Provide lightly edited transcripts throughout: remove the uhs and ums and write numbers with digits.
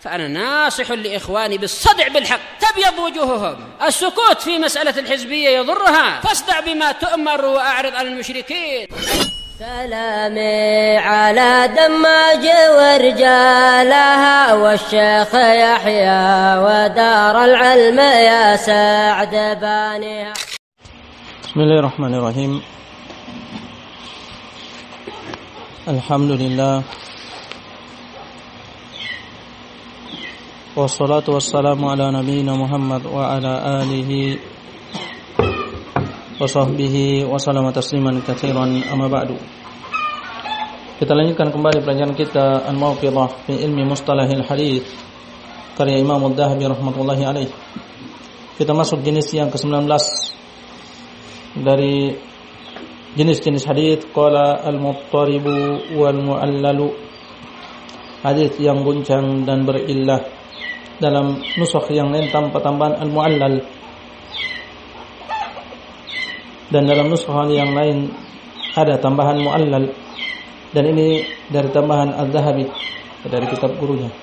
فأنا ناصح لإخواني بالصدع بالحق تبيض وجوههم. السكوت في مسألة الحزبية يضرها، فاصدع بما تؤمر وأعرض عن المشركين. سلامي على دماج ورجالها والشيخ يحيى ودار العلم يا سعد بانيها. بسم الله الرحمن الرحيم. الحمد لله والصلاة والسلام على نبينا محمد وعلى آله wasahbihi wa salama tasliman katsiran amma ba'du. Kita lanjutkan kembali pelajaran kita Al-Mawqidah fi ilmi mustalahil hadits karya Imam Ad-Dhahabi rahmatullahi alaih. Kita masuk jenis yang ke-19 dari jenis-jenis hadits. Qala al-muttaribu wal mu'allalu, hadits yang guncang dan berillah. Dalam nusakh yang lain tanpa tambahan al-mu'allal, dan dalam nuskhah yang lain ada tambahan mu'allal, dan ini dari tambahan Al-Dhahabi dari kitab gurunya.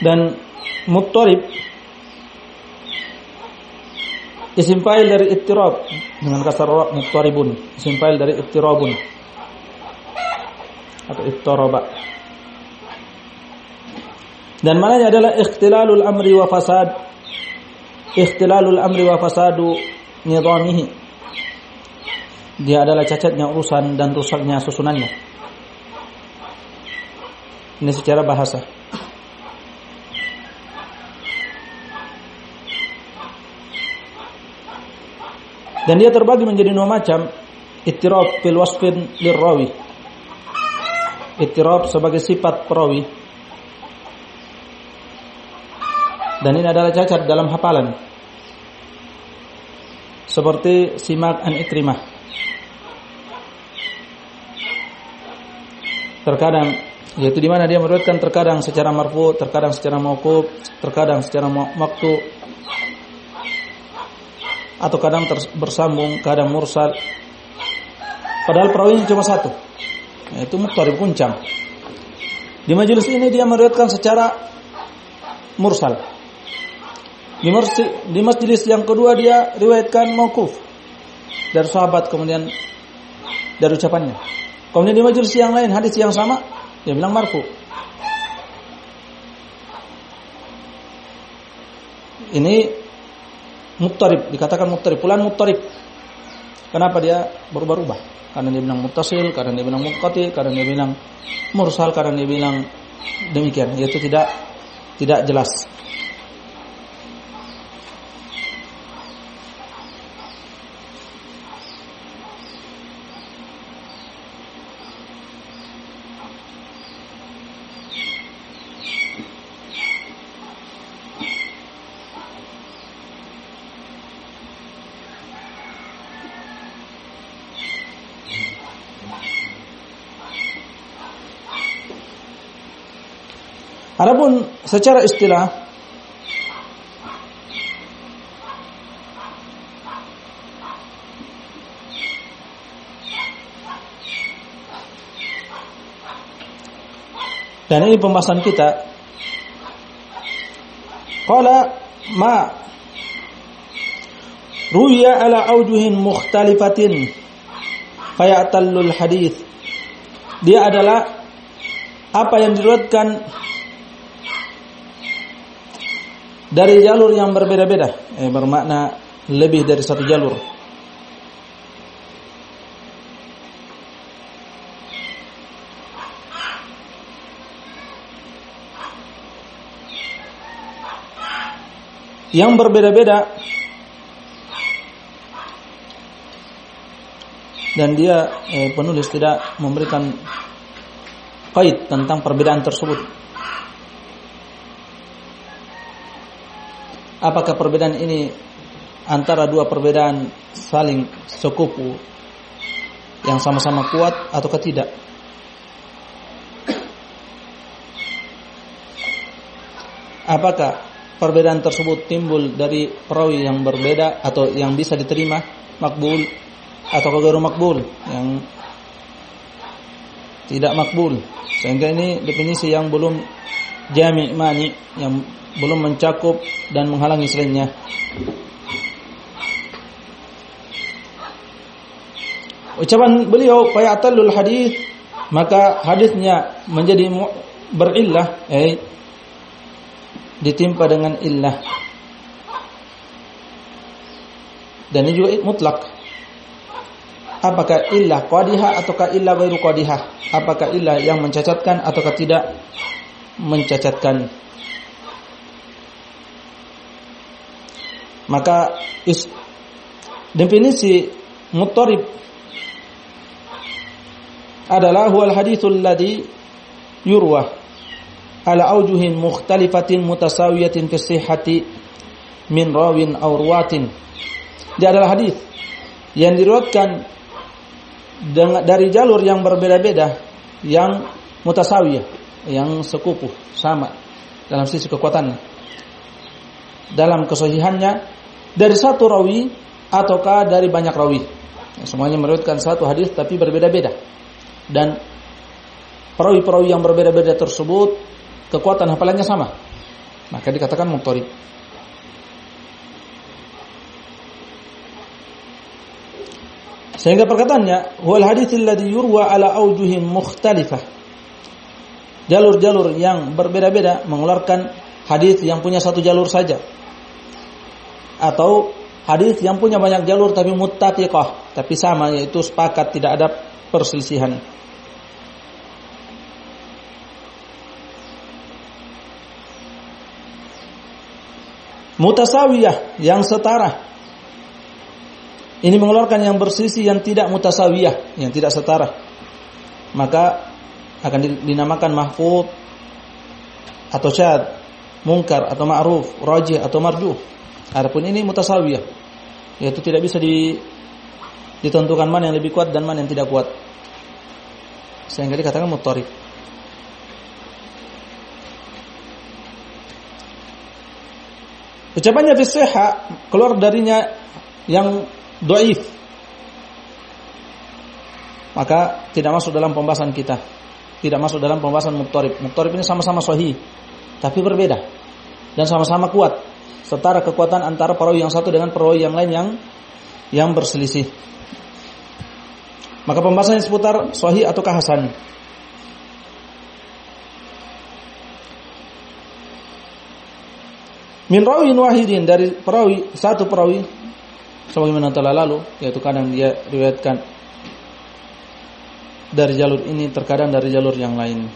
Dan muttarib isim fa'il dari ittirab dengan kasar ra, muttaribun isim fa'il dari ittirabun atau ittaraba, dan maknanya adalah ikhtilalul amri wa fasadu nidamihi. Dia adalah cacatnya urusan dan rusaknya susunannya. Ini secara bahasa. Dan dia terbagi menjadi dua macam. Ittirab fil wasfin lirrawi, ittirab sebagai sifat perawi, dan ini adalah cacat dalam hafalan, seperti Simak an Ikrimah. Terkadang, yaitu di mana dia meriwayatkan terkadang secara marfu, terkadang secara mauquf, terkadang secara maqtu, atau kadang bersambung, kadang mursal. Padahal perawinya cuma satu, yaitu muttarib guncang. Di majelis ini dia meriwayatkan secara mursal. Di majelis yang kedua dia riwayatkan mauquf dari sahabat, kemudian dari ucapannya. Kemudian di majelis yang lain hadis yang sama dia bilang marfu. Ini muttarib, dikatakan muttarib, fulan muttarib. Kenapa dia berubah-ubah? Karena dia bilang muttasil, karena dia bilang munqati, karena dia bilang mursal, karena dia bilang demikian, yaitu tidak jelas. Adapun secara istilah, dan ini pembahasan kita. Qala ma ruwiya ala aujuhin mukhtalifatin fayatallul hadits. Dia adalah apa yang diriwayatkan dari jalur yang berbeda-beda, bermakna lebih dari satu jalur. Yang berbeda-beda, dan dia penulis tidak memberikan qaid tentang perbedaan tersebut. Apakah perbedaan ini antara dua perbedaan saling sekufu yang sama-sama kuat ataukah tidak? Apakah perbedaan tersebut timbul dari perawi yang berbeda atau yang bisa diterima, makbul atau ghairu makbul, yang tidak makbul. Sehingga ini definisi yang belum jami' mani, yang belum mencakup dan menghalangi selainnya. Ucapan beliau fayatallul hadis, maka hadisnya menjadi berillah, ditimpa dengan illah. Dan ini juga mutlak. Apakah illah qadihah ataukah illah ghairu qadihah? Apakah illah yang mencacatkan ataukah tidak mencacatkan? Maka definisi muttarib adalah huwal haditsul ladzi yurwa ala aujuhin mukhtalifatin mutasawiyatin fi sihhati min rawin aw ruwatin. Dia adalah hadis yang diriwayatkan dari jalur yang berbeda-beda, yang mutasawiyah, yang sekufu, sama dalam sisi kekuatannya, dalam kesahihannya, dari satu rawi ataukah dari banyak rawi. Semuanya meriwayatkan satu hadis tapi berbeda-beda. Dan perawi-perawi yang berbeda-beda tersebut kekuatan hafalannya sama, maka dikatakan muttarib. Sehingga perkataannya wal haditsul ladzi yurwa ala aujuhin mukhtalifah, jalur-jalur yang berbeda-beda mengeluarkan hadis yang punya satu jalur saja, atau hadis yang punya banyak jalur tapi muttafiqah, tapi sama, yaitu sepakat, tidak ada perselisihan. Mutasawiyah, yang setara. Ini mengeluarkan yang berselisih yang tidak mutasawiyah, yang tidak setara. Maka akan dinamakan mahfuz atau syadz, munkar atau ma'ruf, rajih atau marjuh. Adapun ini mutasawiyah, yaitu tidak bisa ditentukan mana yang lebih kuat dan mana yang tidak kuat, sehingga dikatakan muttarib. Ucapannya fi sihha, keluar darinya yang dhaif, maka tidak masuk dalam pembahasan kita, tidak masuk dalam pembahasan muttarib. Muttarib ini sama-sama sahih tapi berbeda dan sama-sama kuat, setara kekuatan antara perawi yang satu dengan perawi yang lain yang berselisih. Maka pembahasannya seputar sahih ataukah hasan. Min rawin wahidin, dari perawi, satu perawi, sebagaimana telah lalu, yaitu kadang dia riwayatkan dari jalur ini, terkadang dari jalur yang lain.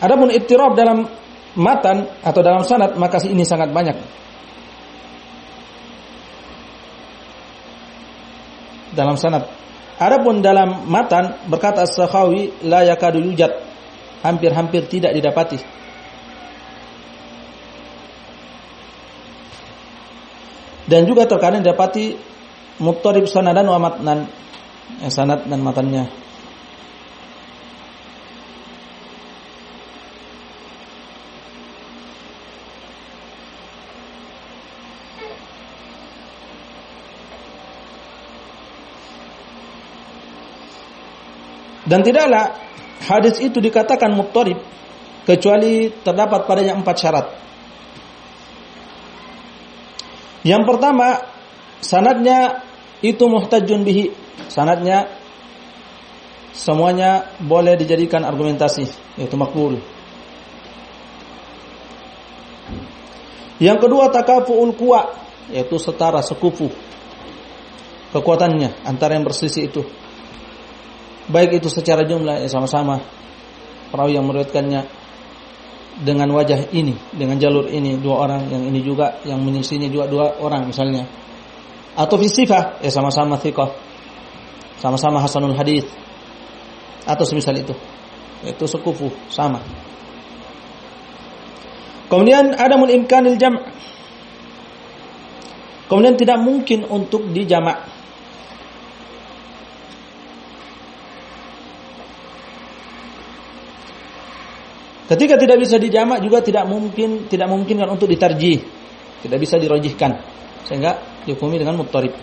Adapun ittirab dalam matan atau dalam sanad, maka ini sangat banyak. Dalam sanad. Adapun dalam matan, berkata As-Sakhawi, la yakadu yujad, hampir-hampir tidak didapati. Dan juga terkadang didapati muttarib sanadan wa matnan, sanad dan matannya. Dan tidaklah hadis itu dikatakan muttarib kecuali terdapat padanya 4 syarat. Yang pertama, sanadnya itu muhtajjun bihi, sanadnya semuanya boleh dijadikan argumentasi, yaitu makbul. Yang kedua, takafu'ul quwa, yaitu setara, sekufu kekuatannya antara yang berselisih itu, baik itu secara jumlah, sama-sama perawi yang meriwayatkannya dengan wajah ini, dengan jalur ini 2 orang, yang ini juga yang menyelisihinya juga 2 orang misalnya. Atau fi sifah, sama-sama thiqah, sama-sama hasanul hadis, atau semisal itu sekufu, sama. Kemudian adamul imkanil jam', kemudian tidak mungkin untuk dijamak. Ketika tidak bisa dijamak juga tidak memungkinkan untuk ditarjih, tidak bisa dirajihkan, sehingga dihukumi dengan muttarib.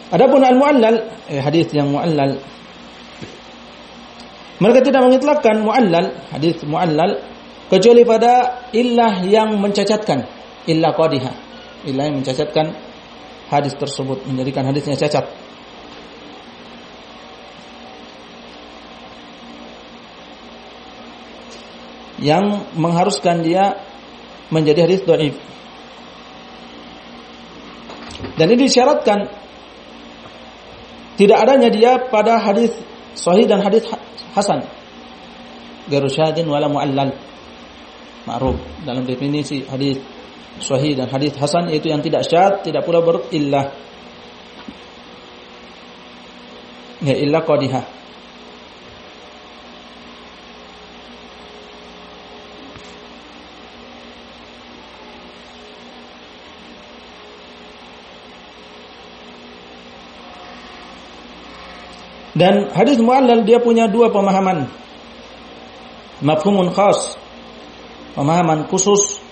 Adapun al-mu'allal, hadis yang mu'allal, mereka tidak mengitlaqkan mu'allal, hadis mu'allal, kecuali pada illah yang mencacatkan, illah qadihah, illah yang mencacatkan hadis tersebut, menjadikan hadisnya cacat. Yang mengharuskan dia menjadi hadis dhaif. Dan ini disyaratkan tidak adanya dia pada hadis sahih dan hadis hasan. Ghairu syadin wala mu'allal. Ma'ruf dalam definisi hadis sahih dan hadis hasan, yaitu yang tidak syad, tidak pula berillah. Ya illah qadihah. Dan hadis mu'allal dia punya dua pemahaman. Mafhumun khas, pemahaman khusus,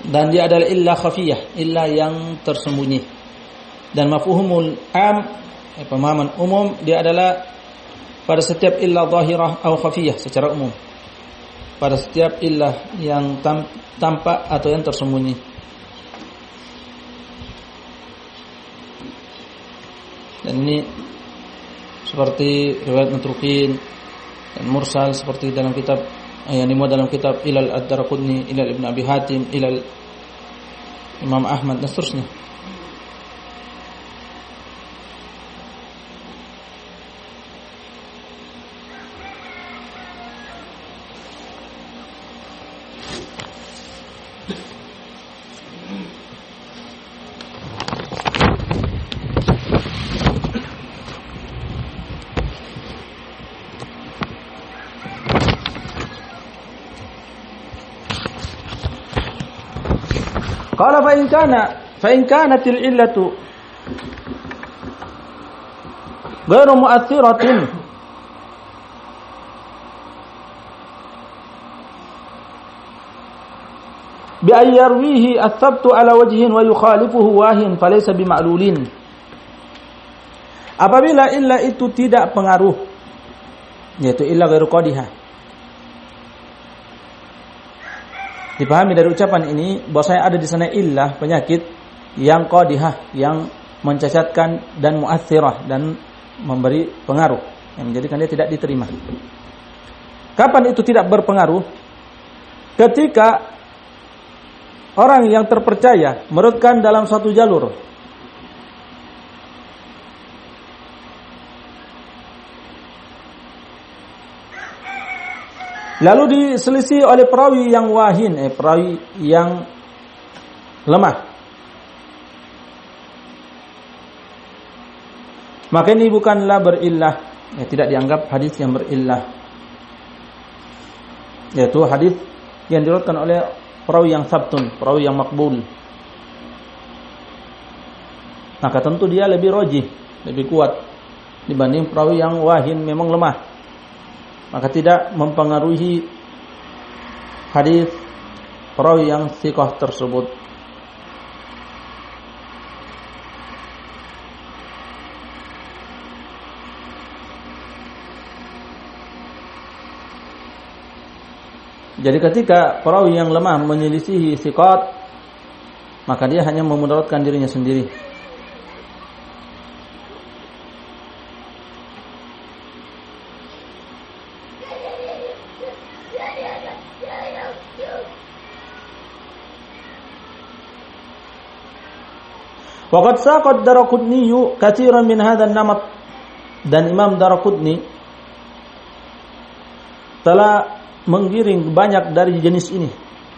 dan dia adalah illah khafiyah, illah yang tersembunyi. Dan mafhumul am, pemahaman umum, dia adalah pada setiap illah zahirah atau khafiyah secara umum. Pada setiap illah yang tampak atau yang tersembunyi. Dan ini seperti riwayat matrukin dan mursal, seperti dalam kitab yang dimuat dalam kitab Ilal Ad-Darqutni, Ilal Ibn Abi Hatim, Ilal Imam Ahmad dan seterusnya. Qala fa in kanatil illatu ghairu mu'athiratin bi ay yarwihi ath-thabtu ala wajhin wa yukhalifuhu wahin falaysa bima'lulin. Apabila illah itu tidak pengaruh, yaitu illah ghairu qadihah. Dipahami dari ucapan ini bahwasanya ada di sana illah, penyakit yang qadihah, yang mencacatkan dan mu'athirah, dan memberi pengaruh yang menjadikan dia tidak diterima. Kapan itu tidak berpengaruh? Ketika orang yang terpercaya menerutkan dalam satu jalur, lalu diselisih oleh perawi yang wahin, perawi yang lemah, maka ini bukanlah berillah, tidak dianggap hadis yang berillah, yaitu hadis yang diriwayatkan oleh perawi yang sabtun, perawi yang makbul. Maka tentu dia lebih rajih, lebih kuat dibanding perawi yang wahin, memang lemah. Maka tidak mempengaruhi hadis perawi yang thiqah tersebut. Jadi ketika perawi yang lemah menyelisihi thiqat, maka dia hanya memudaratkan dirinya sendiri. Waqad saqad Daraqutni katsiran min hadzal namat, dan Imam Daraqutni telah menggiring banyak dari jenis ini,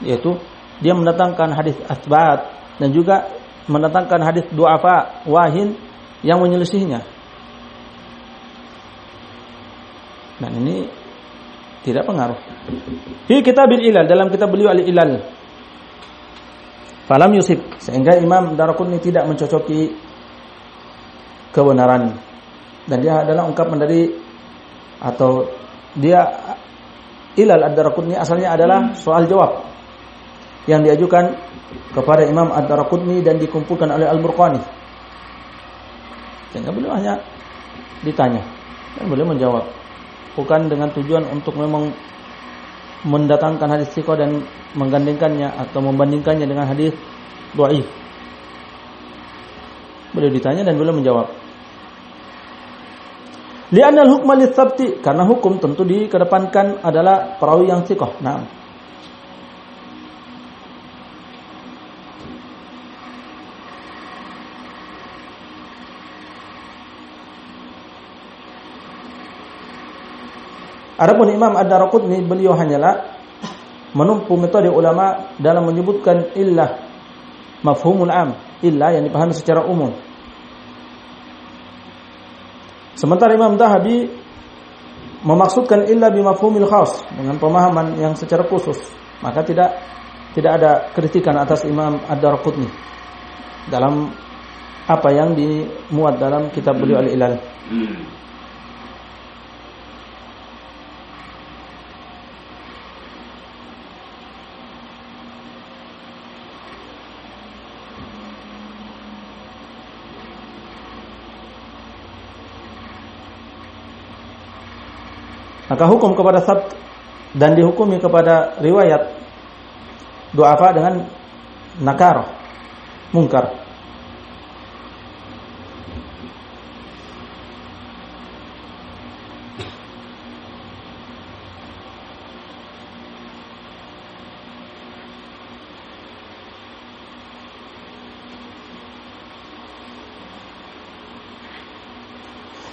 yaitu dia mendatangkan hadis atsbat dan juga mendatangkan hadis du'afa wahin yang menyelisihinya. Dan ini Tidak pengaruh. Fi kitabil ilal, dalam kitab beliau al-ilal. Falam yusib, sehingga Imam Daraqutni tidak mencocoki kebenaran. Dan dia adalah ungkapan dari, atau dia ilal ad-Daraqutni asalnya adalah soal jawab yang diajukan kepada Imam ad-Daraqutni dan dikumpulkan oleh Al-Burqani. Sehingga beliau hanya ditanya dan beliau menjawab, bukan dengan tujuan untuk memang mendatangkan hadis thiqah dan menggandengkannya atau membandingkannya dengan hadis dhaif. Beliau ditanya dan beliau menjawab. Li'anna al-hukma lis-sabti, karena hukum tentu dikedepankan adalah perawi yang thiqah. Naam. Adapun Imam Ad-Daraqutni, beliau hanyalah menumpu metode ulama dalam menyebutkan illah mafhumul am, illah yang dipahami secara umum. Sementara Imam Dhahabi memaksudkan illah bimafhumil khas, dengan pemahaman yang secara khusus. Maka tidak ada kritikan atas Imam Ad-Daraqutni dalam apa yang dimuat dalam kitab beliau Al-Ilal. Maka hukum kepada sabt dan dihukumi kepada riwayat du'afa dengan nakar, mungkar.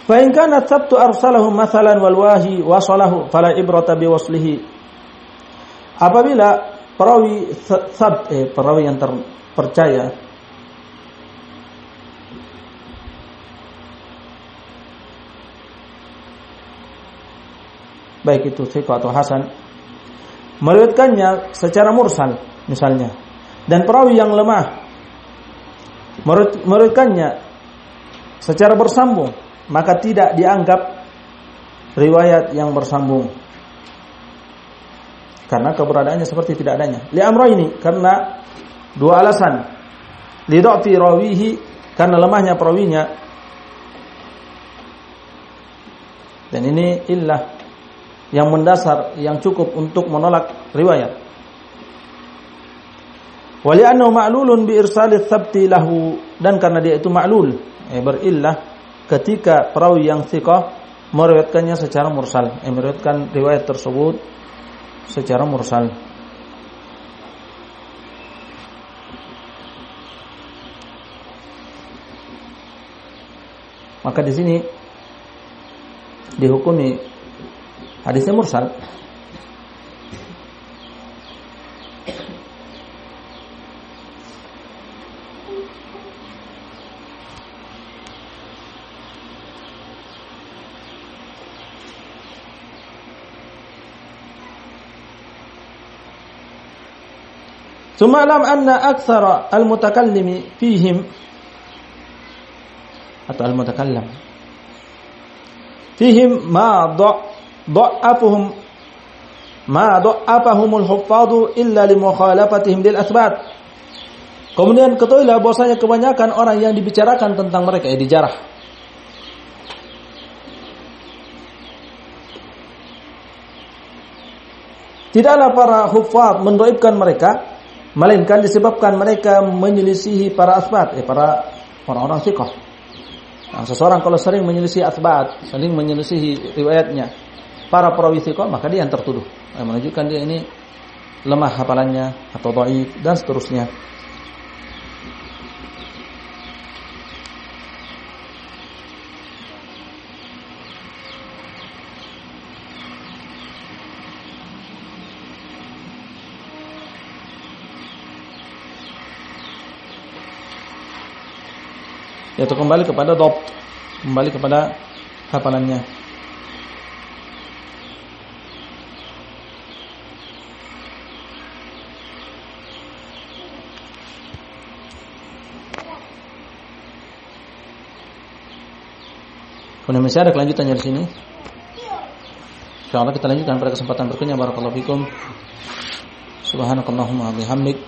Fa in kana sabtu arsalahu mathalan wal wahi wasalahu fala ibrata bi waslihi. Apabila perawi perawi yang terpercaya baik itu thiqah atau hasan meriwayatkannya secara mursal misalnya, dan perawi yang lemah meriwayatkannya secara bersambung, maka tidak dianggap riwayat yang bersambung karena keberadaannya seperti tidak adanya. Li amrayni, karena dua alasan. Li dha'fi rawihi, karena lemahnya perawinya. Dan ini illah yang mendasar yang cukup untuk menolak riwayat. Wa li'annahu ma'lulun bi irsalis sabti lahu, dan karena dia itu ma'lul, berillah ketika perawi yang thiqah meriwayatkannya secara mursal, meriwayatkan riwayat tersebut secara mursal. Maka di sini dihukumi hadisnya mursal. ثم اعلم أن أكثر المتكلم فيهم atau المتكلم فيهم ما ضعفهم الحفاظ إلا لمخالفتهم للأثبات. Kemudian ketahuilah bahwasanya kebanyakan orang yang dibicarakan tentang mereka dijarah. Tidaklah para huffaz mendhaifkan mereka, melainkan disebabkan mereka menyelisihi para asbat, para orang-orang thiqah. Nah, seseorang kalau sering menyelisihi asbat, sering menyelisihi riwayatnya para perawi thiqah, maka dia yang tertuduh, menunjukkan dia ini lemah hafalannya atau dhaif dan seterusnya. Yaitu kembali kepada dhabt, kembali kepada hafalannya. Kemudian masih ada kelanjutannya di sini. Insyaallah kita lanjutkan pada kesempatan berikutnya. Barakallahu fikum. Subhanakallahumma wa bihamdik,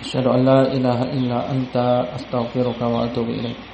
asyhadu an la ilaha illa anta, astaghfiruka wa atubu ilaik.